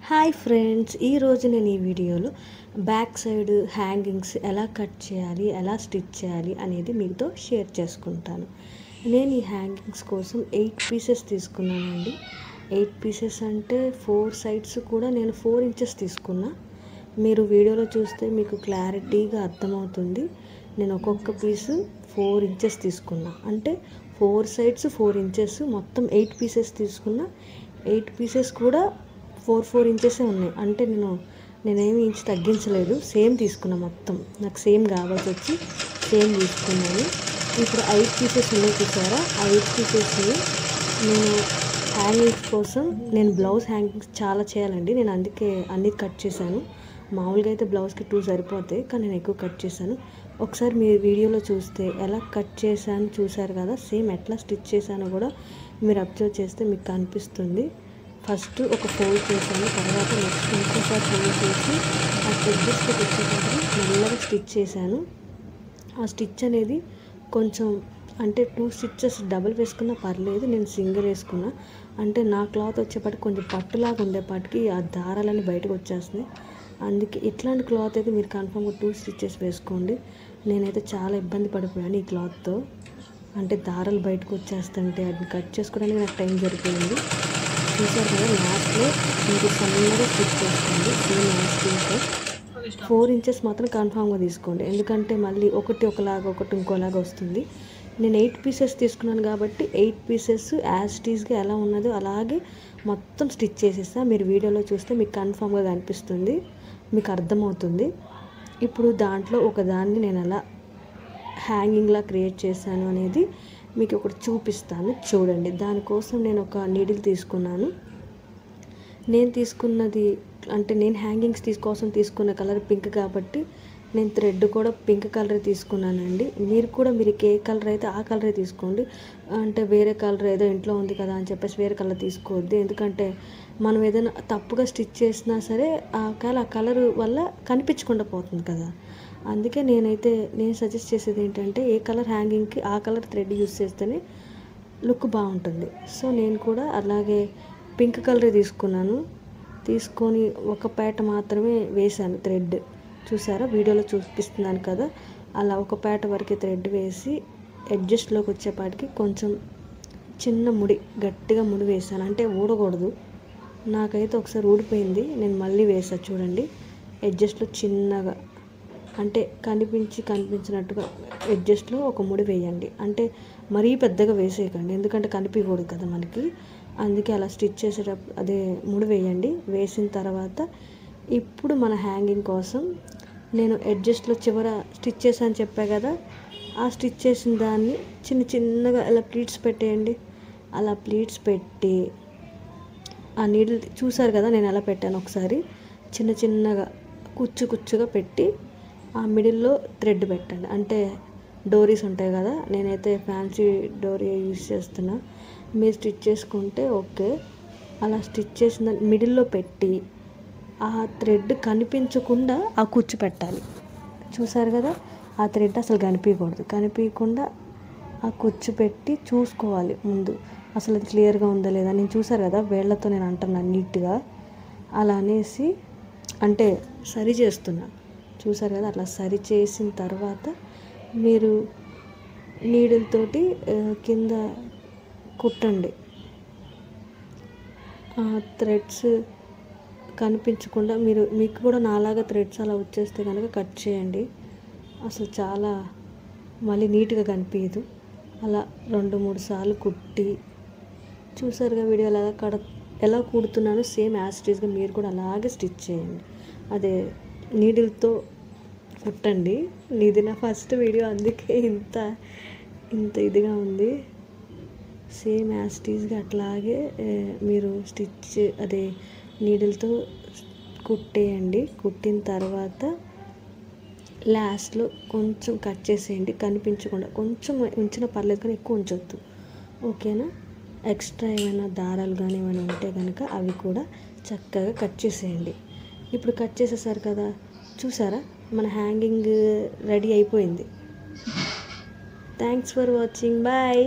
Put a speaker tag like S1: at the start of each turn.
S1: Hi friends, ఈరోజు నేను ఈ వీడియోలో బ్యాక్ సైడ్ హ్యాంగింగ్స్ ఎలా కట్ చేయాలి, ఎలా స్టిచ్ చేయాలి అనేది మీతో షేర్ చేసుకుంటాను. నేను ఈ హ్యాంగింగ్స్ కోసం 8 పీసెస్ తీసుకున్నానండి. 8 పీసెస్ అంటే 4 సైడ్స్ కూడా నేను 4 ఇంచెస్ తీసుకున్నా. మీరు వీడియోలో చూస్తే మీకు క్లారిటీగా అర్థమవుతుంది. నేను ఒక్కొక్క పీసు 4 ఇంచెస్ తీసుకున్నా, అంటే 4 సైడ్స్ 4 ఇంచెస్, మొత్తం 8 పీసెస్ తీసుకున్నా. 8 పీసెస్ కూడా 4 ఇంచెసే ఉన్నాయి, అంటే నేనేమి ఇంచు తగ్గించలేదు, సేమ్ తీసుకున్నా. మొత్తం నాకు సేమ్ కావాల్సి వచ్చి సేమ్ తీసుకున్నాను. ఇప్పుడు 8 పీసెస్ ఉన్నాయి చూసారా, ఆ 8 పీసెస్ని నేను హ్యాంగింగ్స్ కోసం నేను బ్లౌజ్ హ్యాంగింగ్స్ చాలా చేయాలండి. నేను అందుకే అన్ని కట్ చేశాను. మామూలుగా అయితే బ్లౌజ్కి 2 సరిపోతాయి, కానీ నేను ఎక్కువ కట్ చేశాను. ఒకసారి మీరు వీడియోలో చూస్తే ఎలా కట్ చేశాను చూసారు కదా, సేమ్ ఎట్లా స్టిచ్ చేశానో కూడా మీరు అబ్జర్వ్ చేస్తే మీకు కనిపిస్తుంది. ఫస్ట్ ఒక ఫోల్డ్ చేశాను, తర్వాత నెక్స్ట్ ఇంకోసారి ఫోల్డ్ చేసి ఆ ఎడ్జెస్కి వచ్చేటప్పుడు మెల్లగా స్టిచ్ చేశాను. ఆ స్టిచ్ అనేది కొంచెం అంటే 2 స్టిచ్చెస్ డబుల్ వేసుకున్నా పర్లేదు, నేను సింగిల్ వేసుకున్నా. అంటే నా క్లాత్ వచ్చేపాటికి కొంచెం పట్టులాగా ఉండేపాటికి ఆ దారాలన్నీ బయటకు వచ్చేస్తున్నాయి. అందుకే ఇట్లాంటి క్లాత్ అయితే మీరు కన్ఫామ్గా 2 స్టిచ్చెస్ వేసుకోండి. నేనైతే చాలా ఇబ్బంది పడిపోయాను ఈ క్లాత్తో, అంటే దారాలు బయటకు వచ్చేస్తుంటే అది కట్ చేసుకోవడానికి నాకు టైం సరిపోయింది. చూసారు కదా, లాస్ట్లో మీకు సన్నగా స్టిచ్ చేసుకోండి. సేమ్ లాస్ట్ 4 ఇంచెస్ మాత్రం కన్ఫామ్గా తీసుకోండి, ఎందుకంటే మళ్ళీ ఒకటి ఒకలాగా ఒకటి ఇంకోలాగా వస్తుంది. నేను 8 పీసెస్ తీసుకున్నాను కాబట్టి 8 పీసెస్ యాజ్ టీజ్గా ఎలా ఉన్నదో అలాగే మొత్తం స్టిచ్ చేసేస్తా. మీరు వీడియోలో చూస్తే మీకు కన్ఫామ్గా కనిపిస్తుంది, మీకు అర్థమవుతుంది. ఇప్పుడు దాంట్లో ఒకదాన్ని నేను ఎలా హ్యాంగింగ్లా క్రియేట్ చేశాను అనేది మీకు ఒకటి చూపిస్తాను, చూడండి. దానికోసం నేను ఒక నీడిల్ తీసుకున్నాను. నేను తీసుకున్నది అంటే నేను హ్యాంగింగ్స్ కోసం తీసుకున్న కలర్ పింక్ కాబట్టి నేను థ్రెడ్ కూడా పింక్ కలర్ తీసుకున్నానండి. మీరు కూడా మీరు ఏ కలర్ అయితే ఆ కలరే తీసుకోండి, అంటే వేరే కలర్ ఏదో ఇంట్లో ఉంది కదా అని చెప్పేసి వేరే కలర్ తీసుకోవద్దు. ఎందుకంటే మనం ఏదైనా తప్పుగా స్టిచ్ చేసినా సరే ఆ కలర్ వల్ల కనిపించకుండా పోతుంది కదా. అందుకే నేను సజెస్ట్ చేసేది ఏంటంటే ఏ కలర్ హ్యాంగింగ్కి ఆ కలర్ థ్రెడ్ యూస్ చేస్తేనే లుక్ బాగుంటుంది. సో నేను కూడా అలాగే పింక్ కలర్ తీసుకున్నాను. తీసుకొని ఒక పేట మాత్రమే వేశాను థ్రెడ్. చూసారా, వీడియోలో చూపిస్తున్నాను కదా, అలా ఒక పేట వరకే థ్రెడ్ వేసి అడ్జస్ట్లోకి వచ్చేపాటికి కొంచెం చిన్న ముడి, గట్టిగా ముడి వేసాను, అంటే ఊడకూడదు. నాకైతే ఒకసారి ఊడిపోయింది, నేను మళ్ళీ వేసా. చూడండి, అడ్జస్ట్లో చిన్నగా, అంటే కనిపించినట్టుగా అడ్జస్ట్లో ఒక ముడి వేయండి, అంటే మరీ పెద్దగా వేసేయకండి, ఎందుకంటే కనిపించకూడదు కదా మనకి. అందుకే అలా స్టిచ్ చేసేటప్పుడు అదే ముడి వేయండి. వేసిన తర్వాత ఇప్పుడు మన హ్యాంగింగ్ కోసం నేను అడ్జస్ట్లో చివర స్టిచ్ చేశాను చెప్పా కదా, ఆ స్టిచ్ చేసిన దాన్ని చిన్నగా అలా ప్లీట్స్ పెట్టేయండి. అలా ప్లీట్స్ పెట్టి ఆ నీడిల్ చూసారు కదా నేను ఎలా పెట్టాను, ఒకసారి చిన్నగా కుచ్చుగా పెట్టి ఆ మిడిల్లో థ్రెడ్ పెట్టండి. అంటే డోరీస్ ఉంటాయి కదా, నేనైతే ఫ్యాన్సీ డోరీ యూజ్ చేస్తున్నా, మీరు స్టిచ్ చేసుకుంటే ఓకే. అలా స్టిచ్ చేసిన మిడిల్లో పెట్టి ఆ థ్రెడ్ కనిపించకుండా ఆ కుచ్చు పెట్టాలి. చూసారు కదా, ఆ థ్రెడ్ అసలు కనిపించకుండా ఆ కుచ్చు పెట్టి చూసుకోవాలి ముందు అసలు అది క్లియర్గా ఉందా లేదా. నేను చూసారు కదా వేళ్లతో నేను అంటున్నాను నీట్గా, అలా అనేసి అంటే సరి చేస్తున్నా. చూసారు కదా, అట్లా సరి చేసిన తర్వాత మీరు నీడిల్ తోటి కింద కుట్టండి. థ్రెడ్స్ కనిపించకుండా మీకు కూడా నాలాగా థ్రెడ్స్ అలా వచ్చేస్తే కనుక కట్ చేయండి, అసలు చాలా మళ్ళీ నీట్గా కనిపించదు. అలా 2-3 సార్లు కుట్టి చూసారుగా వీడియోలో ఎలా కుడుతున్నానో సేమ్ యాజ్ ఇట్ ఈస్గా మీరు కూడా అలాగే స్టిచ్ చేయండి. అదే నీడిల్తో కుట్టండి. ఇది నా ఫస్ట్ వీడియో, అందుకే ఇంత ఇదిగా ఉంది. సేమ్ యాజ్ ఇట్ ఈస్గా అట్లాగే మీరు స్టిచ్ అదే నీడిల్తో కుట్టేయండి. కుట్టిన తర్వాత లాస్ట్లో కొంచెం కట్ చేసేయండి, కనిపించకుండా. కొంచెం ఉంచినా పర్లేదు, కానీ ఎక్కువ ఉంచొద్దు, ఓకేనా. ఎక్స్ట్రా ఏమైనా దారాలు కానీ ఏమైనా ఉంటే కనుక అవి కూడా చక్కగా కట్ చేసేయండి. ఇప్పుడు కట్ చేసేసారు కదా, చూసారా మన హ్యాంగింగ్ రెడీ అయిపోయింది. Thanks for watching, bye.